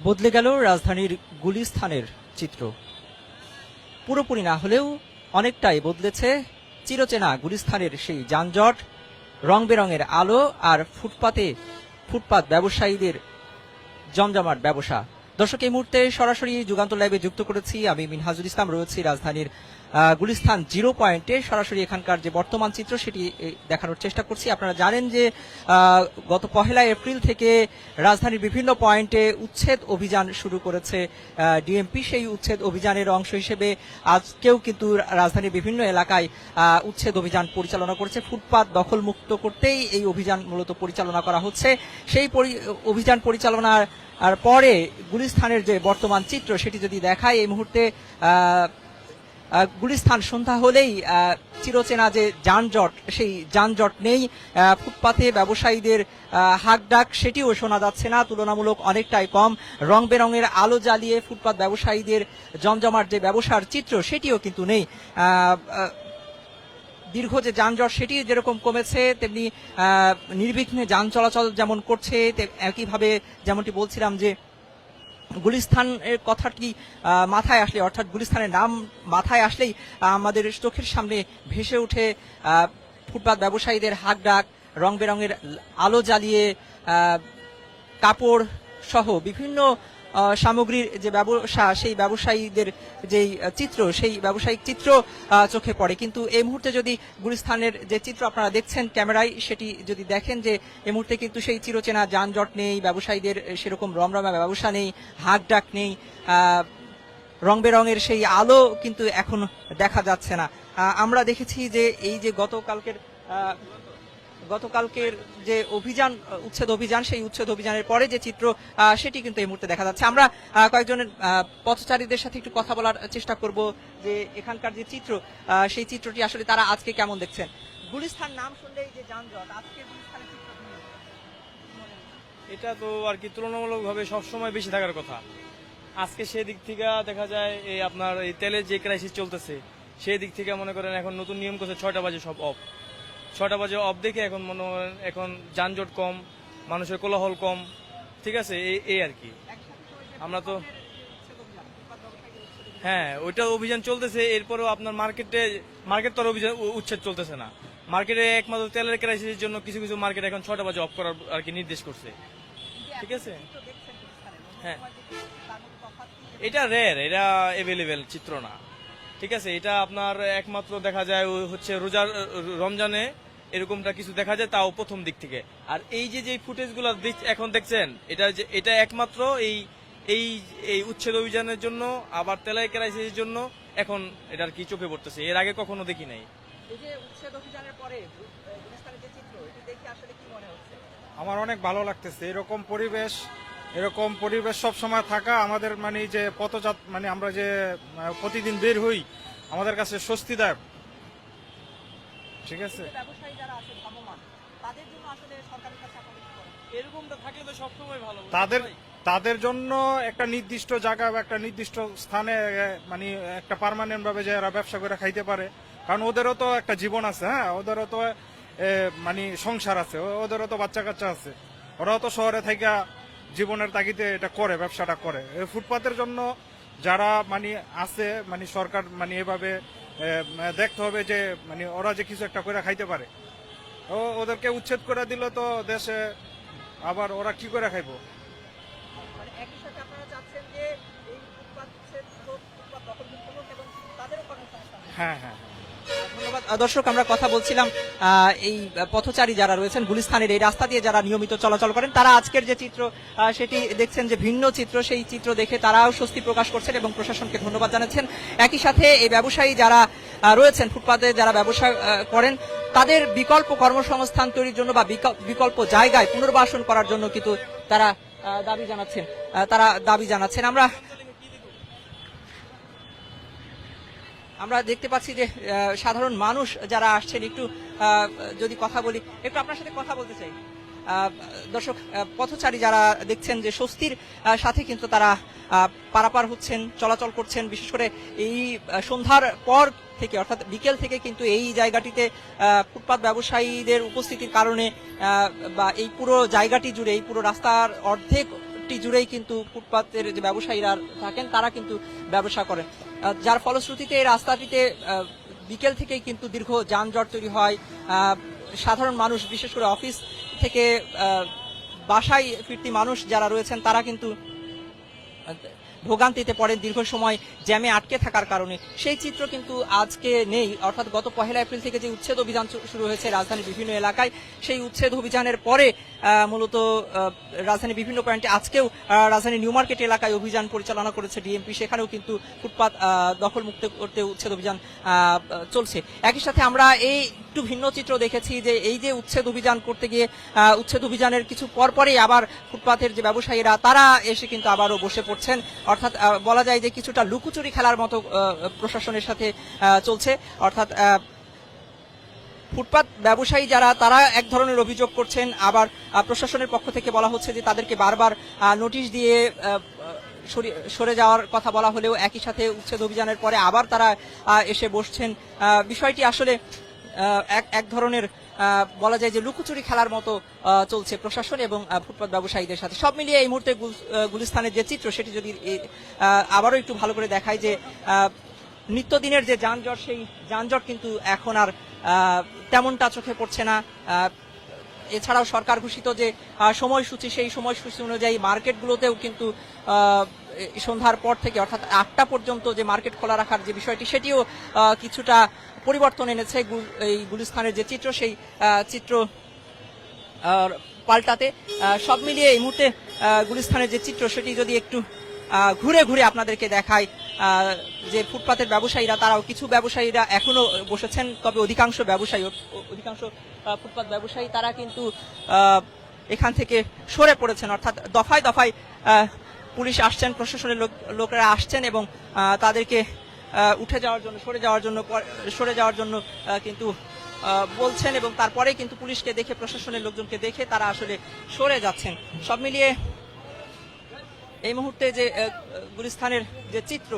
বদলে গেল রাজধানীর গুলিস্তানের চিত্র। পুরোপুরি না হলেও অনেকটাই বদলেছে চিরচেনা গুলিস্তানের সেই যানজট, রং বেরঙের আলো আর ফুটপাত ব্যবসায়ীদের জমজমাট ব্যবসা। দর্শক, এই মুহূর্তে সরাসরি যুগান্তর লাইভে যুক্ত করেছি আমি মিনহাজুল ইসলাম, রয়েছি রাজধানীর গুলিস্তান জিরো পয়েন্টে। সরাসরি এখানকার যে বর্তমান চিত্র সেটি দেখানোর চেষ্টা করছি। আপনারা জানেন যে গত 1 এপ্রিল থেকে রাজধানীর বিভিন্ন পয়েন্টে উচ্ছেদ অভিযান শুরু করেছে ডিএমপি। সেই উচ্ছেদ অভিযানের অংশ হিসেবে আজকেও কিন্তু রাজধানীর বিভিন্ন এলাকায় উচ্ছেদ অভিযান পরিচালনা করেছে। ফুটপাত দখল মুক্ত করতেই এই অভিযান মূলত পরিচালনা করা হচ্ছে। সেই অভিযান পরিচালনার আর পরে গুলিস্তানের যে বর্তমান চিত্র সেটি যদি দেখায়, এই মুহূর্তে গুলিস্তান সন্ধ্যা হলেই চিরচেনা যে যানজট, সেই যানজট নেই। ফুটপাতে ব্যবসায়ীদের হাঁকডাক সেটিও শোনা যাচ্ছে না, তুলনামূলক অনেকটাই কম। রং বেরঙের আলো জ্বালিয়ে ফুটপাত ব্যবসায়ীদের জমজমাট যে ব্যবসার চিত্র সেটিও কিন্তু নেই। দীর্ঘ যে যানজট সেটি যেরকম কমেছে, তেমনি নির্বিঘ্নে যান চলাচল যেমন করছে, একইভাবে যেমনটি বলছিলাম যে গুলিস্তানের কথাটি মাথায় আসলে, অর্থাৎ গুলিস্তানের নাম মাথায় আসলেই আমাদের চোখের সামনে ভেসে ওঠে ফুটপাত ব্যবসায়ীদের হাঁকডাক, রং বেরঙের আলো জ্বালিয়ে কাপড় সহ বিভিন্ন সামগ্রীর যে ব্যবসা, সেই ব্যবসায়ীদের যেই চিত্র, সেই ব্যবসায়িক চিত্র চোখে পড়ে। কিন্তু এই মুহূর্তে যদি গুলিস্তানের যে চিত্র আপনারা দেখছেন ক্যামেরায়, সেটি যদি দেখেন যে এই মুহূর্তে কিন্তু সেই চিরচেনা যানজট নেই, ব্যবসায়ীদের সেরকম রমরমা ব্যবসা নেই, হাঁকডাক নেই, রং বেরঙের সেই আলো কিন্তু এখন দেখা যাচ্ছে না। আমরা দেখেছি যে এই যে গতকালকের যে অভিযান, উচ্ছেদ অভিযান, সেই উচ্ছেদ অভিযানের পরে যে চিত্র সেটি কিন্তু এই মুহূর্তে দেখা যাচ্ছে। আমরা কয়েকজনের পথচারীদের সাথে একটু কথা বলার চেষ্টা করব যে এখানকার যে চিত্র, সেই চিত্রটি আসলে তারা আজকে কেমন দেখছেন। গুলিস্তান নাম শুনলেই যে যানজট, আজকে গুলিস্তানের চিত্র এটা তো আর কি তুলনামূলকভাবে সবসময় বেশি থাকার কথা। আজকে সেই দিক থেকে দেখা যায় এই আপনার এই তেলের যে ক্রাইসিস চলতেছে, সেই দিক থেকে মনে করেন এখন নতুন নিয়ম করছে 6টা বাজে সব অফ। 6টা বাজে অফ দেখে এখন মনে করেন এখন যানজট কম, মানুষের কোলাহল কম। ঠিক আছে, এই আর কি। আমরা তো হ্যাঁ, ওইটা অভিযান চলতেছে। এরপরেও আপনার মার্কেট তো অভিযান উচ্ছেদ চলতেছে না। মার্কেটে একমাত্র তেলের ক্রাইসিসের জন্য কিছু কিছু মার্কেট এখন 6টা বাজে অফ করার আর কি নির্দেশ করছে। ঠিক আছে, হ্যাঁ, এটা রেয়ার, এটা এভেলেবেল চিত্র না। ঠিক আছে, এটা আপনার একমাত্র দেখা যায় হচ্ছে রমজানে এরকমটা কিছু দেখা যায়, তাও প্রথম দিক থেকে। আর এই যে ফুটেজ গুলো এখন দেখছেন, এটা একমাত্র এই উচ্ছেদ অভিযানের জন্য, আবার তেলাই ক্রাইসিসের জন্য এখন এটার কি চোখে পড়তেছে, এর আগে কখনো দেখি নাই। আমার অনেক ভালো লাগতেছে এরকম পরিবেশ সব সময় থাকা আমাদের মানে যে মানে আমরা যে প্রতিদিন বের হই, আমাদের কাছে স্বস্তিদায়ক। ঠিক আছে, তাদের জন্য একটা নির্দিষ্ট জায়গা বা একটা নির্দিষ্ট স্থানে মানে একটা পার্মানেন্ট ভাবে যে এরা ব্যবসা করে খাইতে পারে, কারণ ওদেরও তো একটা জীবন আছে। হ্যাঁ, ওদেরও তো মানে সংসার আছে, ওদেরও তো বাচ্চা কাচ্চা আছে, ওরাও তো শহরে থেকে জীবনের তাগিদে এটা করে, ব্যবসাটা করে। ফুটপাতের জন্য যারা মানে আছে, মানে সরকার মানে এভাবে দেখতে হবে যে মানে ওরা যে কিছু একটা করে খাইতে পারে। ওদেরকে উচ্ছেদ করে দিলে তো দেশে আবার ওরা কি করে খাইবো। হ্যাঁ হ্যাঁ, ধন্যবাদ। দর্শক, আমরা কথা বলছিলাম এই পথচারী যারা রয়েছেন গুলিস্তানের এই রাস্তা দিয়ে যারা নিয়মিত চলাচল করেন, তারা আজকের যে চিত্র সেটি দেখছেন যে ভিন্ন চিত্র, সেই চিত্র দেখে তারাও স্বস্তি প্রকাশ করছেন এবং প্রশাসনকে ধন্যবাদ জানাচ্ছেন। একই সাথে এই ব্যবসায়ী যারা রয়েছেন, ফুটপাতে যারা ব্যবসা করেন, তাদের বিকল্প কর্মসংস্থান তৈরির জন্য বা বিকল্প জায়গায় পুনর্বাসন করার জন্য কিন্তু তারা দাবি জানাচ্ছেন। আমরা দেখতে পাচ্ছি যে সাধারণ মানুষ যারা আসছেন, একটু যদি কথা বলি, একটু আপনার সাথে কথা বলতে চাই। দর্শক, পথচারী যারা দেখছেন যে স্বস্তির সাথে কিন্তু তারা পারাপার হচ্ছেন, চলাচল করছেন। বিশেষ করে এই সন্ধ্যার পর থেকে, অর্থাৎ বিকেল থেকে কিন্তু এই জায়গাটিতে ফুটপাত ব্যবসায়ীদের উপস্থিতির কারণে বা এই পুরো জায়গাটি জুড়ে, এই পুরো রাস্তার অর্ধেক রোডটি জুড়েই কিন্তু ফুটপাতের যে ব্যবসায়ীরা থাকেন তারা কিন্তু ব্যবসা করেন, যার ফলশ্রুতিতে এই রাস্তাটিতে বিকেল থেকেই কিন্তু দীর্ঘ যানজট তৈরি হয়। সাধারণ মানুষ, বিশেষ করে অফিস থেকে বাসায় ফিরতি মানুষ যারা রয়েছেন তারা কিন্তু ভোগান্তিতে পড়েন দীর্ঘ সময় জ্যামে আটকে থাকার কারণে। সেই চিত্র কিন্তু আজকে নেই, অর্থাৎ গত 1 এপ্রিল থেকে যে উচ্ছেদ অভিযান শুরু হয়েছে রাজধানীর বিভিন্ন এলাকায়, সেই উচ্ছেদ অভিযানের পরে মূলত রাজধানীর বিভিন্ন পয়েন্টে আজকেও রাজধানীর নিউ মার্কেট এলাকায় অভিযান পরিচালনা করেছে ডিএমপি, সেখানেও কিন্তু ফুটপাত দখল মুক্ত করতে উচ্ছেদ অভিযান চলছে। একই সাথে আমরা এই একটু ভিন্ন চিত্র দেখেছি যে এই যে উচ্ছেদ অভিযান করতে গিয়ে উচ্ছেদ অভিযানের কিছু পরপরই আবার ফুটপাতের যে ব্যবসায়ীরা তারা এসে কিন্তু আবারও বসে পড়ছেন, অর্থাৎ বলা যায় যে কিছুটা লুকোচুরি খেলার মতো প্রশাসনের সাথে চলছে। অর্থাৎ ফুটপাত ব্যবসায়ী যারা তারা এক ধরনের অভিযোগ করছেন, আবার প্রশাসনের পক্ষ থেকে বলা হচ্ছে যে তাদেরকে বারবার নোটিশ দিয়ে সরে যাওয়ার কথা বলা হলেও একই সাথে উচ্ছেদ অভিযানের পরে আবার তারা এসে বসছেন। বিষয়টি আসলে এক ধরনের বলা যায় যে লুকোচুরি খেলার মতো চলছে প্রশাসন এবং ফুটপাত ব্যবসায়ীদের সাথে। সব মিলিয়ে এই মুহূর্তে গুলিস্তানের যে চিত্র সেটি যদি আবারও একটু ভালো করে দেখায় যে নিত্যদিনের যে যানজট, সেই যানজট কিন্তু এখন আর তেমনটা চোখে পড়ছে না। এছাড়াও সরকার ঘোষিত যে সময়সূচি, সেই সময়সূচি অনুযায়ী মার্কেটগুলোতেও কিন্তু সন্ধ্যার পর থেকে অর্থাৎ 8টা পর্যন্ত যে মার্কেট খোলা রাখার যে বিষয়টি সেটিও কিছুটা পরিবর্তন এনেছে এই গুলিস্তানের যে চিত্র, সেই চিত্র পাল্টাতে। সব মিলিয়ে এই মুহূর্তে গুলিস্তানের যে চিত্র সেটি যদি একটু ঘুরে ঘুরে আপনাদেরকে দেখায় যে ফুটপাতের ব্যবসায়ীরা, তারাও কিছু ব্যবসায়ীরা এখনো বসেছেন, তবে অধিকাংশ ফুটপাত ব্যবসায়ী তারা কিন্তু এখান থেকে সরে পড়েছেন, অর্থাৎ দফায় দফায় পুলিশ আসছেন, প্রশাসনের লোকেরা আসছেন এবং তাদেরকে উঠে যাওয়ার জন্য, সরে যাওয়ার জন্য কিন্তু বলছেন এবং তারপরে কিন্তু পুলিশকে দেখে, প্রশাসনের লোকজনকে দেখে তারা আসলে সরে যাচ্ছেন। সব মিলিয়ে এই মুহূর্তে যে গুলিস্তানের যে চিত্র,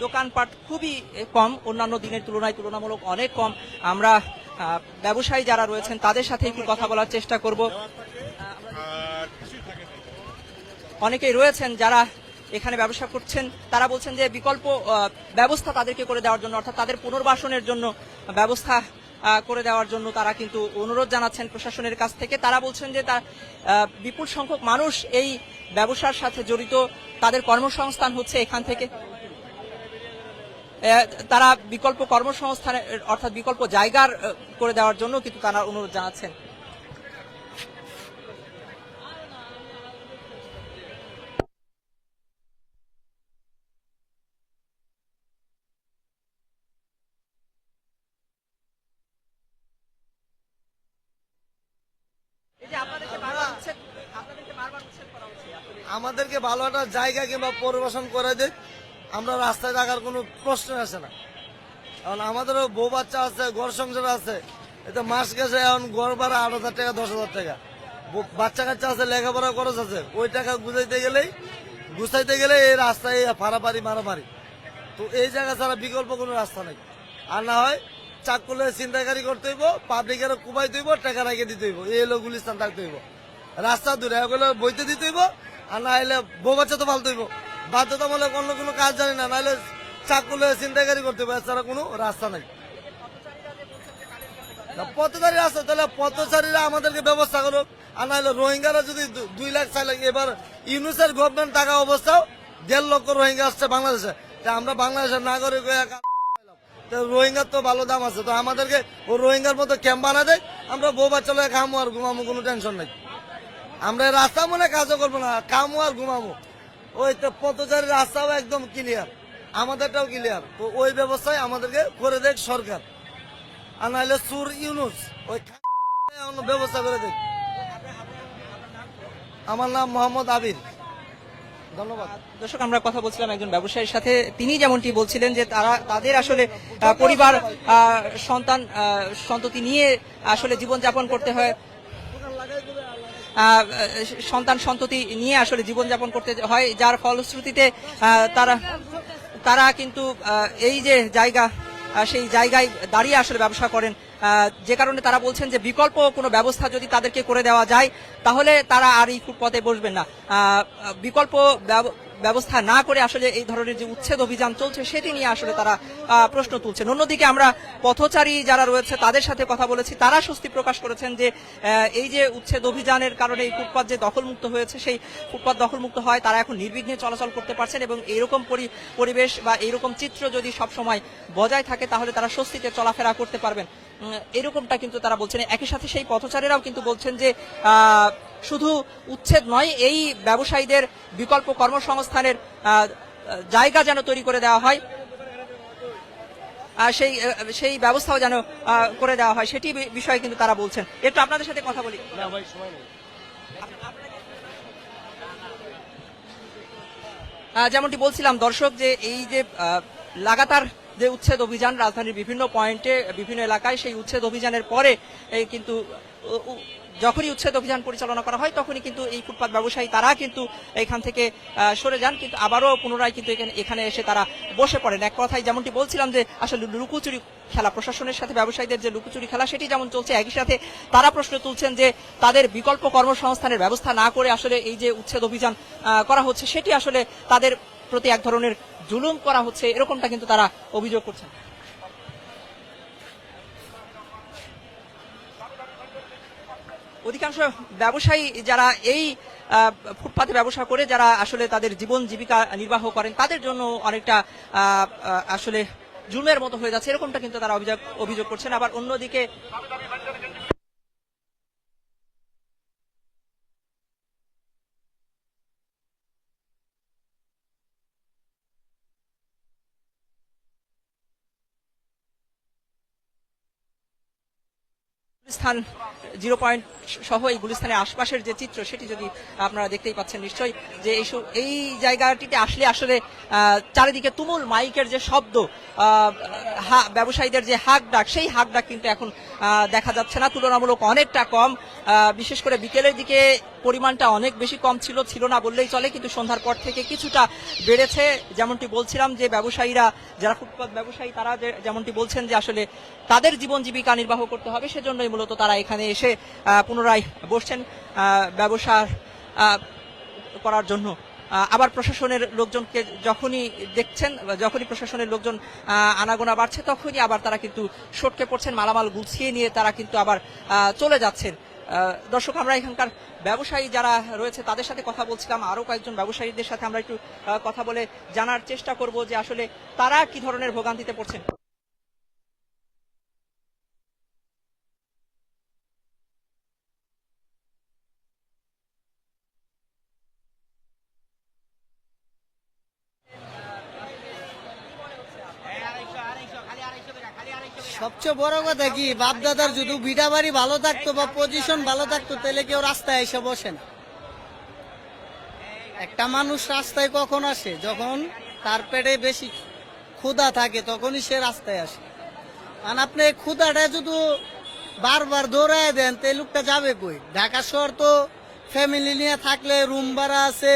দোকানপাট খুবই কম, অন্যান্য দিনের তুলনায় তুলনামূলক অনেক কম। আমরা ব্যবসায়ী যারা রয়েছেন তাদের সাথে একটু কথা বলার চেষ্টা করব। অনেকেই রয়েছেন যারা এখানে ব্যবসা করছেন, তারা বলছেন যে বিকল্প ব্যবস্থা তাদেরকে করে দেওয়ার জন্য, অর্থাৎ তাদের পুনর্বাসনের জন্য ব্যবস্থা করে দেওয়ার জন্য তারা কিন্তু অনুরোধ জানাচ্ছেন প্রশাসনের কাছ থেকে। তারা বলছেন যে বিপুল সংখ্যক মানুষ এই ব্যবসার সাথে জড়িত, তাদের কর্মসংস্থান হচ্ছে এখান থেকে। তারা বিকল্প কর্মসংস্থান অর্থাৎ বিকল্প জায়গার করে দেওয়ার জন্য কিন্তু তারা অনুরোধ জানাচ্ছেন। আমাদেরকে ভালো একটা জায়গা কিংবা পরিবেশন করে দেয়, আমরা রাস্তায় থাকার কোনো প্রশ্ন আসে না। কারণ আমাদেরও বউ বাচ্চা আছে, ঘর সংসার আছে, এতে মাস গেছে এখন গড় ভাড়া 8,000 টাকা 10,000 টাকা, বাচ্চা কাচ্চা আছে, লেখাপড়া খরচ আছে, ওই টাকা গুছাইতে গেলে এই রাস্তায় ফাড়াফাড়ি মারামারি। তো এই জায়গা ছাড়া বিকল্প কোনো রাস্তা নেই। আর না হয় চাকুলে চিন্তাকারী করতে হইব, পাবলিকের কুবাইতে হইব, টাকা রাখে দিতে হইব, এই হলো গুলিস্তান থাকতে হইব। রাস্তা দূরে এগুলো বইতে দিতে হইব, আর না হলে বউ বাচ্চা তো ফালতে হইব। বাধ্যতামূলক অন্য কোনো কাজ জানি না, নাহলে চাকুলে চিন্তাকারী করতে হইব, এছাড়া কোনো রাস্তা নাই। পথচারী আছে, তাহলে পথচারীরা আমাদেরকে ব্যবস্থা করুক, আর না হলে রোহিঙ্গারা যদি 2 লাখ 4 লাখ, এবার ইউনুসের গভর্নমেন্ট টাকা অবস্থাও 1.5 লক্ষ রোহিঙ্গা আসছে বাংলাদেশে, আমরা বাংলাদেশের নাগরিক রোহিঙ্গার তো ভালো দাম আছে, তো আমাদেরকে ও রোহিঙ্গার মতো ক্যাম্প বানা দেয়, আমরা বউ বাচ্চা লোক খামো আর ঘুমামো, কোনো টেনশন নেই। আমরা রাস্তা মনে কাজও করবো না, খামো আর ঘুমামো। ওই তো পথচারী রাস্তাও একদম ক্লিয়ার, আমাদেরটাও ক্লিয়ার, তো ওই ব্যবস্থায় আমাদেরকে করে দেয় সরকার, আর নাহলে সুর ইউনুস ওই ব্যবস্থা করে দেয়। আমার নাম মোহাম্মদ আবির। ধন্যবাদ। দর্শক, আমরা কথা বলছিলাম একজন ব্যবসায়ীর সাথে, তিনি যেমনটি বলছিলেন যে তাদের আসলে পরিবার, সন্ততি নিয়ে আসলে জীবনযাপন করতে হয়, সন্ততি নিয়ে আসলে জীবনযাপন করতে হয়, যার ফলশ্রুতিতে তারা কিন্তু এই যে জায়গা, সেই জায়গায় দাঁড়িয়ে আসলে ব্যবসা করেন। যে কারণে তারা বলছেন যে বিকল্প কোনো ব্যবস্থা যদি তাদেরকে করে দেওয়া যায় তাহলে তারা আর এই ফুটপাতে বসবেন না। বিকল্প ব্যবস্থা না করে আসলে এই ধরনের যে উচ্ছেদ অভিযান চলছে সেটি নিয়ে আসলে তারা প্রশ্ন তুলছেন। অন্যদিকে আমরা পথচারী যারা রয়েছে তাদের সাথে কথা বলেছি, তারা স্বস্তি প্রকাশ করেছেন যে এই যে উচ্ছেদ অভিযানের কারণে এই ফুটপাত যে দখলমুক্ত হয়েছে সেই ফুটপাত দখলমুক্ত হয়, তারা এখন নির্বিঘ্নে চলাচল করতে পারছেন এবং এইরকম পরিবেশ বা এইরকম চিত্র যদি সবসময় বজায় থাকে তাহলে তারা স্বস্তিতে চলাফেরা করতে পারবেন, এরকমটা কিন্তু তারা বলছেন। একই সাথে সেই পথচারীরাও কিন্তু বলছেন যে শুধু উচ্ছেদ নয়, এই ব্যবসায়ীদের বিকল্প কর্মসংস্থানের জায়গা যেন তৈরি করে দেওয়া হয়, সেই ব্যবস্থাও যেন করে দেওয়া হয়, সেটি বিষয়ে কিন্তু তারা বলছেন। একটু আপনাদের সাথে কথা বলি। যেমনটি বলছিলাম দর্শক, যে এই যে লাগাতার যে উচ্ছেদ অভিযান রাজধানীর বিভিন্ন পয়েন্টে বিভিন্ন এলাকায়, সেই উচ্ছেদ অভিযানের পরে কিন্তু যখনই উচ্ছেদ অভিযান পরিচালনা করা হয় তখনই কিন্তু এই ফুটপাত ব্যবসায়ী তারা কিন্তু এখান থেকে সরে যান, কিন্তু আবারও পুনরায় কিন্তু এখানে এসে তারা বসে পড়েন। এক কথায় যেমনটি বলছিলাম যে আসলে লুকোচুরি খেলা, প্রশাসনের সাথে ব্যবসায়ীদের যে লুকোচুরি খেলা সেটি যেমন চলছে, একই সাথে তারা প্রশ্ন তুলছেন যে তাদের বিকল্প কর্মসংস্থানের ব্যবস্থা না করে আসলে এই যে উচ্ছেদ অভিযান করা হচ্ছে সেটি আসলে তাদের প্রতি এক ধরনের জুলুম করা হচ্ছে, এরকমটা কিন্তু তারা অভিযোগ করছেন। অধিকাংশ ব্যবসায়ী যারা এই ফুটপাতে ব্যবসা করে যারা আসলে তাদের জীবন জীবিকা নির্বাহ করেন তাদের জন্য অনেকটা আসলে জুলুমের মতো হয়ে যাচ্ছে, এরকমটা কিন্তু তারা অভিযোগ করছেন। আবার অন্যদিকে গুলিস্তান 0 পয়েন্ট সহ এই গুলিস্তানের আশপাশের যে চিত্র সেটি যদি আপনারা দেখতেই পাচ্ছেন নিশ্চয়ই, যে এই জায়গাটিতে আসলে আসলে চারিদিকে তুমুল মাইকের যে শব্দ, ব্যবসায়ীদের যে হাক ডাক, সেই হাক ডাক কিন্তু এখন দেখা যাচ্ছে না, তুলনামূলক অনেকটা কম। বিশেষ করে বিকেলের দিকে পরিমাণটা অনেক বেশি কম ছিল না বললেই চলে, কিন্তু সন্ধ্যার পর থেকে কিছুটা বেড়েছে। যেমনটি বলছিলাম যে ব্যবসায়ীরা যারা ফুটপাত ব্যবসায়ী তারা যেমনটি বলছেন যে আসলে তাদের জীবন জীবিকা নির্বাহ করতে হবে, সেজন্যই মূলত তারা এখানে এসে পুনরায় বসছেন ব্যবসা করার জন্য। আবার প্রশাসনের লোকজনকে যখনই দেখছেন, যখনই প্রশাসনের লোকজন আনাগোনা বাড়ছে তখনই আবার তারা কিন্তু সটকে পড়ছেন, মালামাল গুছিয়ে নিয়ে তারা কিন্তু আবার চলে যাচ্ছেন। দর্শক, আমরা এখানকার ব্যবসায়ী যারা রয়েছে তাদের সাথে কথা বলছিলাম, আরো কয়েকজন ব্যবসায়ীদের সাথে আমরা একটু কথা বলে জানার চেষ্টা করব যে আসলে তারা কি ধরনের ভোগান্তিতে পড়ছেন। সবচেয়ে বড় কথা কি, বাপ দাদার যদি ভিটা বাড়ি ভালো থাকতো বা পজিশন ভালো থাকতো তাহলে কেউ রাস্তায় এসে বসে না। একটা মানুষ রাস্তায় কখন আসে? যখন তার পেটে বেশি ক্ষুধা থাকে তখনই সে রাস্তায় আসে। আর আপনি ক্ষুধাটা যদি বারবার দৌড়ায় দেন তাই লোকটা যাবে কই? ঢাকা শহর তো ফ্যামিলি নিয়ে থাকলে রুম ভাড়া আছে,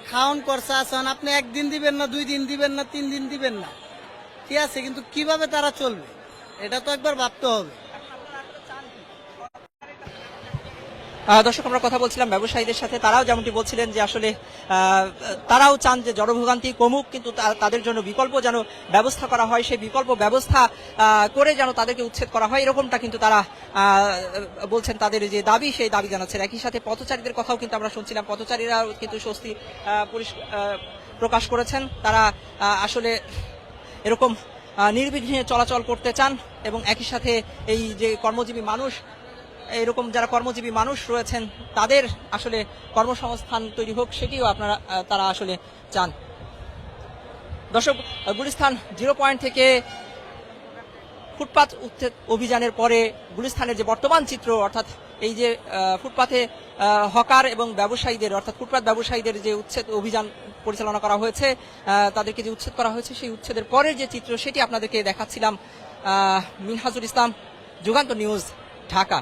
খাওয়ান খরচা আছে, আপনি একদিন দিবেন না, 2 দিন দিবেন না, 3 দিন দিবেন না, ঠিক আছে, কিন্তু কিভাবে তারা চলবে এটা তো একবার ভাবতে হবে। দর্শক, আমরা কথা বলছিলাম ব্যবসায়ীদের সাথে, তারাও যেমনটি বলছিলেন যে আসলে তারাও চান যে জনভোগান্তি কমুক, কিন্তু তাদের জন্য বিকল্প যেন ব্যবস্থা করা হয়, সেই বিকল্প ব্যবস্থা করে যেন তাদেরকে উচ্ছেদ করা হয়, এরকমটা কিন্তু তারা বলছেন, তাদের যে দাবি সেই দাবি জানাচ্ছেন। একই সাথে পথচারীদের কথাও কিন্তু আমরা শুনছিলাম, পথচারীরা কিন্তু স্বস্তি প্রকাশ করেছেন, তারা আসলে এরকম নির্বিঘ্নে চলাচল করতে চান এবং একই সাথে এই যে কর্মজীবী মানুষ, এরকম যারা কর্মজীবী মানুষ রয়েছেন তাদের আসলে কর্মসংস্থান তৈরি হোক, সেটিও তারা আসলে চান। দর্শক, গুলিস্তান 0 পয়েন্ট থেকে ফুটপাত উচ্ছেদ অভিযানের পরে গুলিস্তানের যে বর্তমান চিত্র, অর্থাৎ এই যে ফুটপাতে হকার এবং ব্যবসায়ীদের, অর্থাৎ ফুটপাত ব্যবসায়ীদের যে উচ্ছেদ অভিযান পরিচালনা করা হয়েছে, তাদেরকে যে উচ্ছেদ করা হয়েছে, সেই উচ্ছেদের পরের যে চিত্র সেটি আপনাদেরকে দেখাচ্ছিলাম। মিনহাজুল ইসলাম, যুগান্তর নিউজ, ঢাকা।